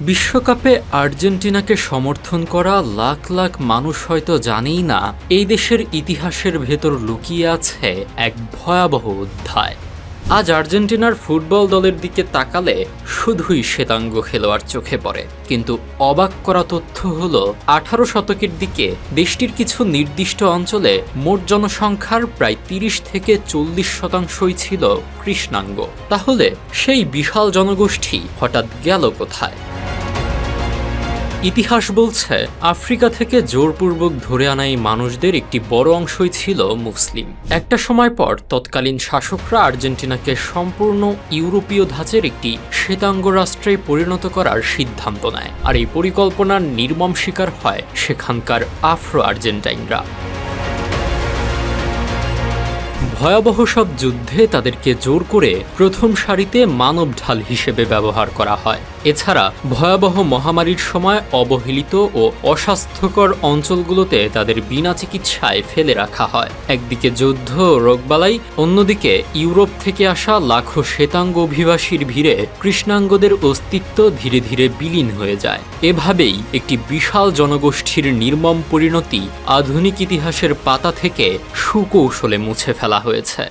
বিশ্বকাপে আর্জেন্টিনাকে সমর্থন করা লাখ লাখ মানুষ হয়তো জানেই না এই দেশের ইতিহাসের ভেতর লুকিয়ে আছে এক ভয়াবহ অধ্যায়। আজ আর্জেন্টিনার ফুটবল দলের দিকে তাকালে শুধুই শ্বেতাঙ্গ খেলোয়াড় চোখে পড়ে, কিন্তু অবাক করা তথ্য হলো 18 শতকের দিকে দেশটির কিছু নির্দিষ্ট অঞ্চলে মোট জনসংখ্যার প্রায় 30 থেকে 40% ছিল কৃষ্ণাঙ্গ। তাহলে সেই বিশাল জনগোষ্ঠী হঠাৎ গেল কোথায়? ইতিহাস বলছে আফ্রিকা থেকে জোরপূর্বক ধরে আনা এই মানুষদের একটি বড় অংশই ছিল মুসলিম। একটা সময় পর তৎকালীন শাসকরা আর্জেন্টিনাকে সম্পূর্ণ ইউরোপীয় ধাঁচের একটি শ্বেতাঙ্গ রাষ্ট্রে পরিণত করার সিদ্ধান্ত নেয়, আর এই পরিকল্পনার নির্মম শিকার হয় সেখানকার আফ্রো আর্জেন্টাইনরা। ভয়াবহ সব যুদ্ধে তাদেরকে জোর করে প্রথম সারিতে মানব ঢাল হিসেবে ব্যবহার করা হয়। এছাড়া ভয়াবহ মহামারীর সময় অবহেলিত ও অস্বাস্থ্যকর অঞ্চলগুলোতে তাদের বিনা চিকিৎসায় ফেলে রাখা হয়। একদিকে যুদ্ধ ও রোগবালাই, অন্যদিকে ইউরোপ থেকে আসা লাখো শ্বেতাঙ্গ অভিবাসীর ভিড়ে কৃষ্ণাঙ্গদের অস্তিত্ব ধীরে ধীরে বিলীন হয়ে যায়। এভাবেই একটি বিশাল জনগোষ্ঠীর নির্মম পরিণতি আধুনিক ইতিহাসের পাতা থেকে সুকৌশলে মুছে ফেলা হয়েছে।